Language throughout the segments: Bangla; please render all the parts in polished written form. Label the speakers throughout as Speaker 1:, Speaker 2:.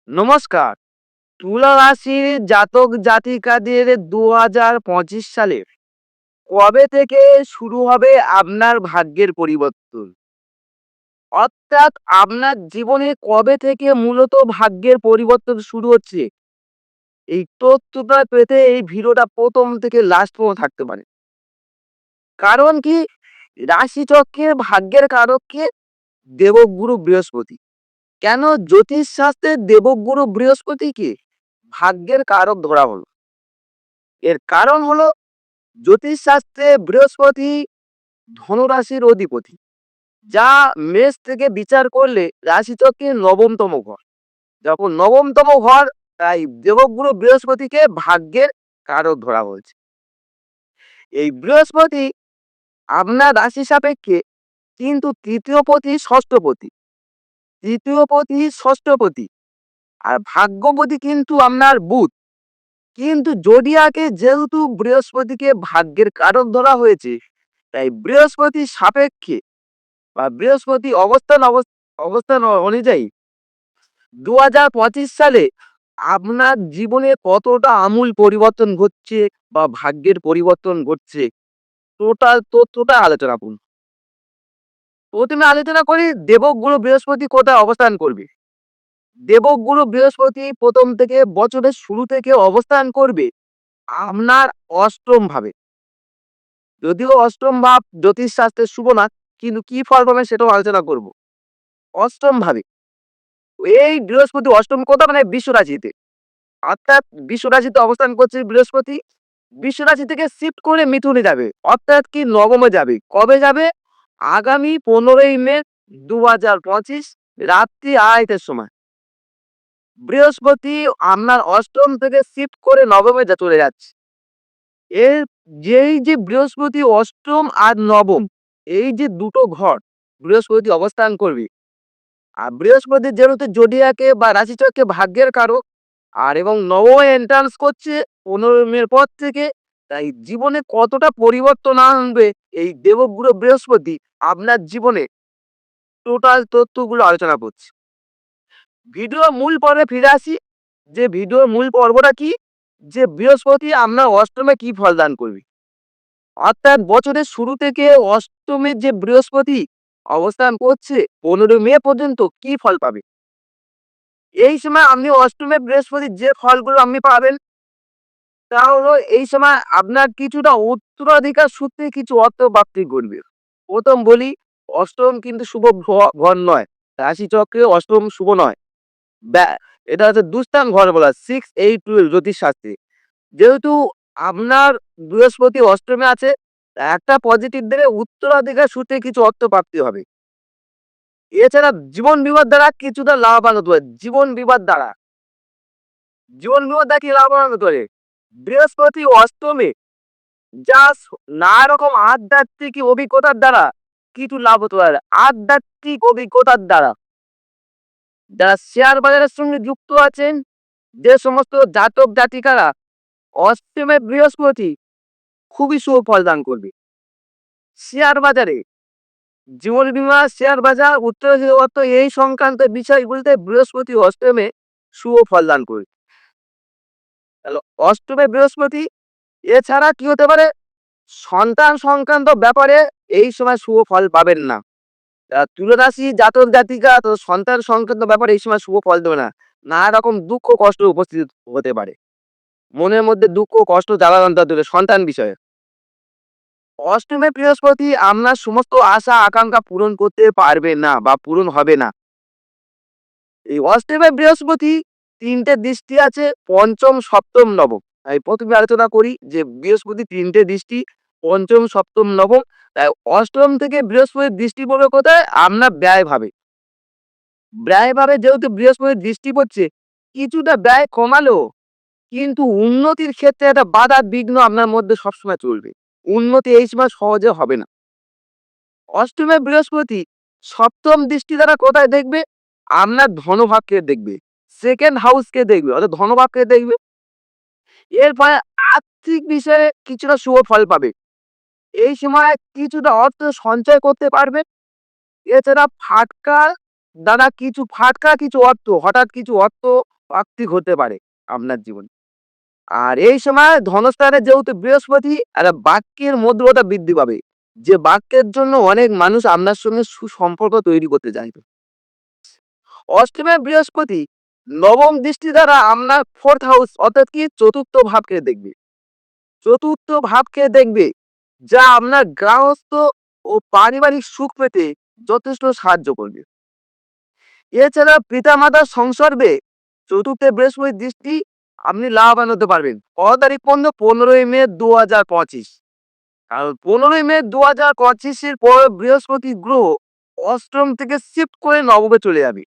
Speaker 1: নমস্কার। তুলা রাশির জাতক জাতিকাদের 2025 সালে কবে থেকে শুরু হবে আপনার ভাগ্যের পরিবর্তন? অর্থাৎ আপনার জীবনে কবে থেকে মূলত ভাগ্যের পরিবর্তন শুরু হচ্ছে? এই তথ্যটা পেতে এই ভিডিওটা ১ম থেকে লাস্ট পর্যন্ত থাকতে পারে। কারণ কি? রাশিচক্রের ভাগ্যের কারক কে? দেবগুরু বৃহস্পতি। কেন জ্যোতিষশাস্ত্রে দেবগুরু বৃহস্পতিকে ভাগ্যের কারক ধরা হলো? এর কারণ হলো জ্যোতিষশাস্ত্রে বৃহস্পতি ধনুরাশির অধিপতি, যা মেষ থেকে বিচার করলে রাশিচক্রের নবমতম ঘর। যখন নবমতম ঘর, তাই দেবগুরু বৃহস্পতিকে ভাগ্যের কারক ধরা হয়েছে। এই বৃহস্পতি আপনার রাশি সাপেক্ষে কিন্তু তৃতীয়পতি ষষ্ঠপতি, তৃতীয়পতি ষষ্ঠপতি আর ভাগ্যপতি কিন্তু আপনার বুধ। কিন্তু জোডিয়াকে যেহেতু বৃহস্পতিকে ভাগ্যের কারক ধরা হয়েছে, তাই বৃহস্পতি সাপেক্ষে বা বৃহস্পতি অবস্থান অনুযায়ী 2025 সালে আপনার জীবনে কতটা আমূল পরিবর্তন ঘটছে বা ভাগ্যের পরিবর্তন ঘটছে, টোটাল তথ্যটা আলোচনা করুন। প্রথমে আলোচনা করি দেবগুরু বৃহস্পতি কোথায় অবস্থান করবে। দেবগুরু বৃহস্পতি প্রথম থেকে বছরের শুরু থেকে অবস্থান করবে আপনার অষ্টম ভাবে। যদিও অষ্টম ভাব জ্যোতিষ শাস্ত্রের শুভ না, কিন্তু কি ফল পাবে সেটাও আলোচনা করব। অষ্টম ভাবে এই বৃহস্পতি অষ্টম কোথা, মানে বিশ্ব রাশিতে। অর্থাৎ বিশ্ব রাশিতে অবস্থান করছে বৃহস্পতি। বিশ্ব রাশি থেকে শিফট করে মিথুনে যাবে, অর্থাৎ কি নবমে যাবে। কবে যাবে? আগামী 15ই মে 2025 রাত্রি 2:30টার সময় বৃহস্পতি আপনার অষ্টম থেকে শিফট করে নবমে চলে যাচ্ছে। এর যেই যে বৃহস্পতি অষ্টম আর নবম, এই যে দুটো ঘর বৃহস্পতি অবস্থান করবে, আর বৃহস্পতি যেহেতু জোডিয়াকে বা রাশিচক্রে ভাগ্যের কারক, আর এবং নবমে এন্ট্রান্স করছে 15 মের পর থেকে, তাই জীবনে কতটা পরিবর্তন আনবে এই দেবগুরু বৃহস্পতি আপনার জীবনে, টোটাল তথ্যগুলো আলোচনা করছি। ভিডিও মূল পর্বে ফিরে আসি। যে ভিডিওর মূল পর্বটা কি, যে বৃহস্পতি আপনার অষ্টমে কি ফল দান করবে। অর্থাৎ বছরের শুরু থেকে অষ্টমের যে বৃহস্পতি অবস্থান করছে 15 মে পর্যন্ত কি ফল পাবে। এই সময় আপনি অষ্টমে বৃহস্পতির যে ফলগুলো আপনি পাবেন, তা হলো এই সময় আপনার কিছুটা উত্তরাধিকার সূত্রে কিছু অর্থ প্রাপ্তি ঘটবে। প্রথম বলি, অষ্টম কিন্তু শুভ ঘর নয়। রাশিচক্রে অষ্টম শুভ নয়। ব্যা- এটা হচ্ছে দুস্থান ঘর বলা, 6, 8, 12 জ্যোতিষ শাস্ত্রে। যেহেতু আপনার বৃহস্পতি অষ্টমে আছে, একটা পজিটিভ দেবে, উত্তরাধিকার সূত্রে কিছু অর্থ প্রাপ্তি হবে। এছাড়া জীবন বিবাদ দ্বারা কিছুটা লাভবান হতে পারে। জীবন বিবাদ দ্বারা কি লাভবান হতে পারে? বৃহস্পতি অষ্টমে যা নানা রকম আধ্যাত্মিক অভিজ্ঞতার দ্বারা কিছু লাভ হতে পারে। আধ্যাত্মিক অভিজ্ঞতার দ্বারা যারা শেয়ার বাজারের সঙ্গে যুক্ত আছেন, যে সমস্ত জাতক জাতিকারা অষ্টমে বৃহস্পতি খুবই শুভ ফল দান করবে। শেয়ার বাজারে, জীবন বীমা, শেয়ার বাজার, উত্তর এই সংক্রান্ত বিষয়গুলিতে বৃহস্পতি অষ্টমে শুভ ফল দান করবে। তাহলে অষ্টমে বৃহস্পতি। এছাড়া কি হতে পারে? সন্তান সংক্রান্ত ব্যাপারে এই সময় শুভ ফল পাবেন না। তুলা রাশি জাতক জাতিকা তো সন্তান সংক্রান্ত ব্যাপারে এই সময় শুভ ফল দেবে না। নানা রকম দুঃখ কষ্ট উপস্থিত হতে পারে। মনের মধ্যে দুঃখ কষ্ট জ্বালা যন্ত্রণা দেবে সন্তান বিষয়ে। অষ্টমে বৃহস্পতি আপনার সমস্ত আশা আকাঙ্ক্ষা পূরণ করতে পারবে না বা পূরণ হবে না। এই অষ্টমে বৃহস্পতি 3টে দৃষ্টি আছে, পঞ্চম, সপ্তম, নবম। তাই প্রথমে আলোচনা করি যে বৃহস্পতি 3টে দৃষ্টি, পঞ্চম, সপ্তম, নবম। তাই অষ্টম থেকে বৃহস্পতির দৃষ্টি পড়বে কোথায়? আপনার ব্যয় ভাবে। ব্যয় ভাবে যেহেতু বৃহস্পতির দৃষ্টি পড়ছে, কিছুটা ব্যয় কমালেও কিন্তু উন্নতির ক্ষেত্রে একটা বাধা বিঘ্ন আপনার মধ্যে সবসময় চলবে। উন্নতি এই সময় সহজে হবে না। অষ্টমে বৃহস্পতি সপ্তম দৃষ্টি দ্বারা কোথায় দেখবে? আপনার ধনভাবকে দেখবে, সেকেন্ড হাউসকে দেখবে, অর্থাৎ ধনভাবকে দেখবে। এর ফলে আর্থিক বিষয়ে কিছুটা শুভ ফল পাবে। এই সময় কিছুটা অর্থ সঞ্চয় করতে পারবে। এছাড়া ফাটকা দ্বারা কিছু ফাটকা কিছু অর্থ হঠাৎ কিছু অর্থ প্রাপ্তি হতে পারে আপনার জীবনে। আর এই সময় ধনস্থানে যেহেতু বৃহস্পতি, একটা বাক্যের মধুরতা বৃদ্ধি পাবে। যে বাক্যের জন্য অনেক মানুষ আপনার সঙ্গে সুসম্পর্ক তৈরি করতে চাইবে। অষ্টমে বৃহস্পতি নবম দৃষ্টি দ্বারা আপনার ফোর্থ হাউস অর্থাৎ কি চতুর্থ ভাবকে দেখবে। চতুর্থ ভাবকে দেখবে, যা আপনার গৃহস্থ ও পারিবারিক সুখ পেতে যথেষ্ট সাহায্য করবে। এছাড়া পিতামাতার সংসর্গে চতুর্থে বৃহস্পতির দৃষ্টি আপনি লাভবান হতে পারবেন। কত তারিখ পর্যন্ত? 15ই মে 2025। কারণ 15ই মে 2025-এর পর বৃহস্পতি গ্রহ অষ্টম থেকে শিফট করে নবমে চলে যাবে।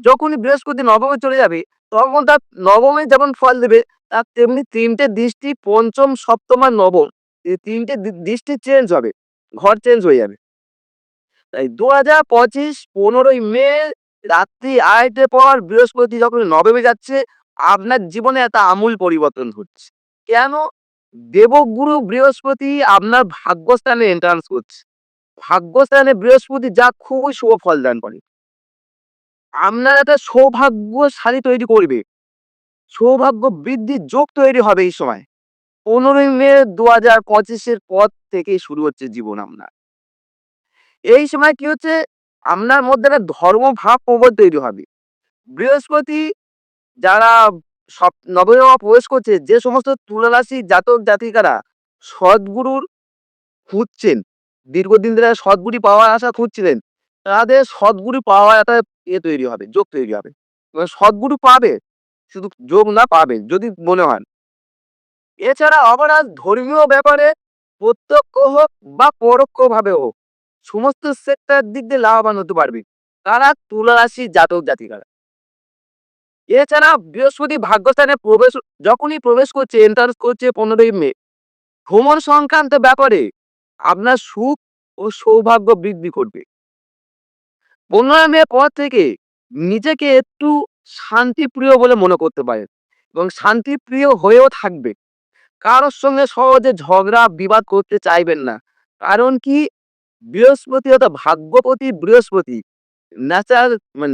Speaker 1: যখনই বৃহস্পতি নবমে চলে যাবে, তখন তার নবমে যেমন ফল দেবে, তার তেমনি তিনটে দৃষ্টি পঞ্চম, সপ্তম আর নবম, এই তিনটে দৃষ্টি চেঞ্জ হবে, ঘর চেঞ্জ হয়ে যাবে। তাই 2025 15ই মে রাত্রি 2:30টার পর বৃহস্পতি যখন নবমে যাচ্ছে, আপনার জীবনে একটা আমূল পরিবর্তন হচ্ছে। কেন? দেবগুরু বৃহস্পতি আপনার ভাগ্যস্থানে এন্ট্রান্স করছে। ভাগ্যস্থানে বৃহস্পতি যা খুবই শুভ ফল দান করে। আপনার একটা সৌভাগ্যশালী তৈরি করবে। সৌভাগ্য বৃদ্ধির যোগ তৈরি হবে এই সময়। 15ই মে 2025-এর পর থেকেই শুরু হচ্ছে জীবন আপনার। এই সময় কি হচ্ছে? আপনার মধ্যে একটা ধর্মভাব প্রবল তৈরি হবে। বৃহস্পতি যারা নবমে প্রবেশ করছে, যে সমস্ত তুলা রাশির জাতক জাতিকারা সদ্গুরুর খুঁজছেন, দীর্ঘদিন ধরে সদ্গুরু পাওয়ার আশা খুঁজছিলেন, তাদের সদ্গুরু পাওয়ার একটা তৈরি হবে, যোগ তৈরি হবে। এবার সদ্গুরু পাবে, শুধু যোগ না, পাবে যদি মনে হয়। এছাড়া অপরাধ ধর্মীয় ব্যাপারে প্রত্যক্ষ হোক বা পরোক্ষভাবে হোক, সমস্ত সেক্টর দিক দিয়ে লাভবান হতে পারবে তারা তুলা রাশির জাতক জাতিকারা। এছাড়া বৃহস্পতি ভাগ্যস্থানে যখনই প্রবেশ করছে, এন্টার করছে 15ই মে, ভ্রমণ সংক্রান্ত ব্যাপারে আপনার সুখ ও সৌভাগ্য বৃদ্ধি করবে। 15ই মে পর থেকে নিজেকে একটু শান্তিপ্রিয় বলে মনে করতে পারেন এবং শান্তিপ্রিয় হয়েও থাকবে। কারোর সঙ্গে সহজে ঝগড়া বিবাদ করতে চাইবেন না। কারণ কি? বৃহস্পতি অর্থাৎ ভাগ্যপতি বৃহস্পতি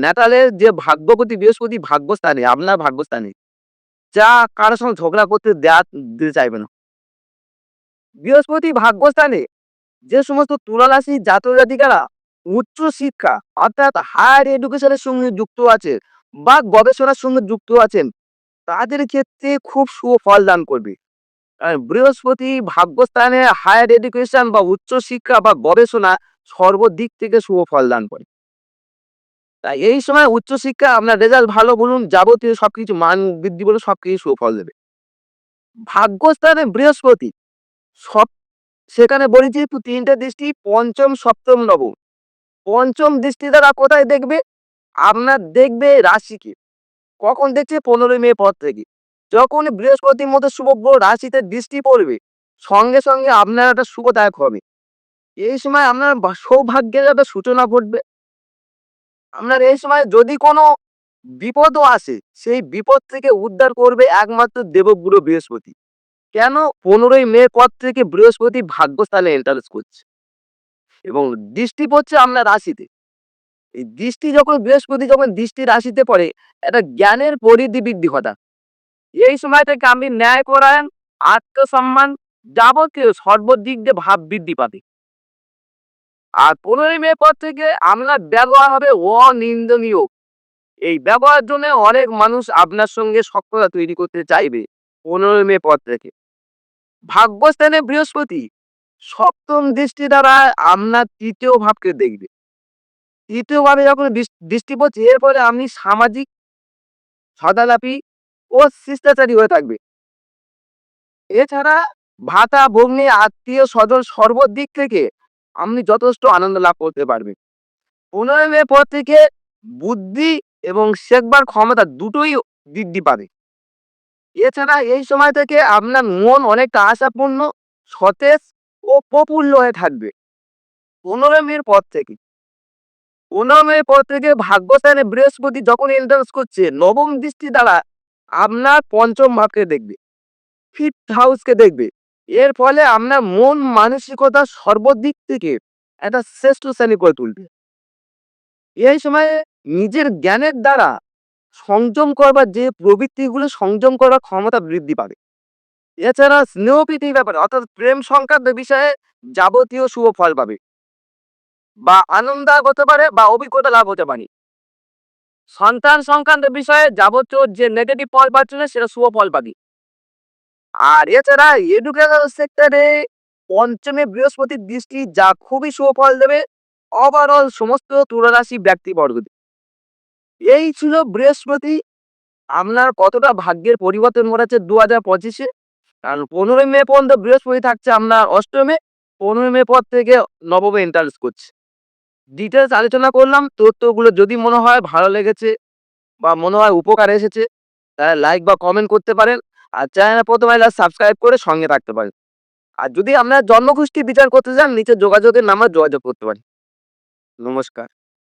Speaker 1: ন্যাটালের যে ভাগ্যপতি বৃহস্পতি ভাগ্যস্থানে, আপনার ভাগ্যস্থানে, যা কারোর সঙ্গে ঝগড়া করতে দিতে চাইবে না। বৃহস্পতি ভাগ্যস্থানে যে সমস্ত তুলা রাশির জাতক জাতিকারা উচ্চ শিক্ষা অর্থাৎ হায়ার এডুকেশনের সঙ্গে যুক্ত আছে বা গবেষণার সঙ্গে যুক্ত আছেন, তাদের ক্ষেত্রে খুব শুভ ফল দান করবে। বৃহস্পতি ভাগ্যস্থানে হায়ার এডুকেশন বা উচ্চ শিক্ষা বা গবেষণা সর্বদিক থেকে শুভ ফল দান করে। তাই এই সময় উচ্চশিক্ষা আপনার রেজাল্ট ভালো বলুন, যাবতীয় সবকিছু মান বৃদ্ধি বলুন, সবকিছু সুফল দেবে। ভাগ্যস্থানে বৃহস্পতি সব, সেখানে বলেছি একটু তিনটে দৃষ্টি পঞ্চম, সপ্তম, নবম। পঞ্চম দৃষ্টি দ্বারা কোথায় দেখবে? আপনার দেখবে রাশিকে। কখন দেখছে? 15ই মে পর থেকে। যখন বৃহস্পতির মধ্যে শুভ গ্রহ রাশিতে দৃষ্টি পড়বে, সঙ্গে সঙ্গে আপনার একটা শুভদায়ক হবে। এই সময় আপনার সৌভাগ্যের একটা সূচনা ঘটবে। আপনার এই সময় যদি কোনো বিপদও আসে, সেই বিপদ থেকে উদ্ধার করবে একমাত্র দেবগুরু বৃহস্পতি। কেন? 15ই মে পর থেকে বৃহস্পতি ভাগ্যস্থানে এন্টারেস করছে এবং দৃষ্টি পড়ছে আপনার রাশিতে। এই দৃষ্টি যখন বৃহস্পতি যখন দৃষ্টি রাশিতে পড়ে, একটা জ্ঞানের পরিধি বৃদ্ধি ঘটা। এই সময় থেকে আপনি ন্যায় করায়ন, আত্মসম্মান, যাবতীয় সর্বদিক দিয়ে ভাব বৃদ্ধি পাবে। আর 15ই মে পর থেকে আপনার ব্যবহার হবে অনিন্দনীয়। এই ব্যবহারের জন্য অনেক মানুষ আপনার সঙ্গে সখ্যতা তৈরি করতে চাইবে। 15ই মে পর থেকে ভাগ্যস্থানে বৃহস্পতি সপ্তম দৃষ্টি দ্বারা আপনার তৃতীয় ভাবকে দেখবে। তৃতীয় ভাবে যখন দৃষ্টি পড়ছে, এর ফলে আপনি সামাজিক, সদালাপী ও শিষ্টাচারী হয়ে থাকবে। এছাড়া ভাতা ভগ্নী আত্মীয় স্বজন সর্বদিক থেকে আপনি যথেষ্ট আনন্দ লাভ করতে পারবেন। 15ই মে পর থেকে বুদ্ধি এবং শেখবার ক্ষমতা দুটোই বৃদ্ধি পাবে। এছাড়া এই সময় থেকে আপনার মন অনেকটা আশাপূর্ণ, সতেজ ও প্রফুল্ল হয়ে থাকবে। 15ই মে পর থেকে 15ই মে পর থেকে ভাগ্যস্থানে বৃহস্পতি যখন এন্টারেস করছে, নবম দৃষ্টি দ্বারা আপনার পঞ্চম ভাবকে দেখবে, ফিফথ হাউসকে দেখবে। এর ফলে আপনার মন মানসিকতা সর্বদিক থেকে একটা শ্রেষ্ঠ শ্রেণী করে তুলবে। এই সময়ে নিজের জ্ঞানের দ্বারা সংযম করবার যে প্রবৃত্তিগুলো সংযম করার ক্ষমতা বৃদ্ধি পাবে। এছাড়া স্নেহ প্রীতির ব্যাপারে অর্থাৎ প্রেম সংক্রান্ত বিষয়ে যাবতীয় শুভ ফল পাবে বা আনন্দ হতে পারে বা অভিজ্ঞতা লাভ হতে পারে। সন্তান সংক্রান্ত বিষয়ে যাবতীয় যে নেগেটিভ ফল পাচ্ছিল সেটা শুভ ফল পাবি। আর এছাড়া এডুকেশন সেক্টরে পঞ্চমে বৃহস্পতির দৃষ্টি যা খুবই শুভ ফল দেবে ওভারঅল সমস্ত তুলারাশি ব্যক্তিবর্গদের। এই ছিল বৃহস্পতি আপনার কতটা ভাগ্যের পরিবর্তন ঘটাচ্ছে 2025-এ। কারণ 15ই মে পর্যন্ত বৃহস্পতি থাকছে আপনার অষ্টমে, 15ই মে পর থেকে নবমে এন্টারেন্স করছে। ডিটেলস আলোচনা করলাম। তথ্যগুলো যদি মনে হয় ভালো লেগেছে বা মনে হয় উপকার এসেছে তাহলে লাইক বা কমেন্ট করতে পারেন। আর চ্যানেলে প্রথম আইলে সাবস্ক্রাইব করে সঙ্গে থাকতে পারেন। আর যদি আপনার জন্মকুষ্টি বিচার করতে চান নিচে যোগাযোগের নাম্বার যোগাযোগ করতে পারেন। নমস্কার।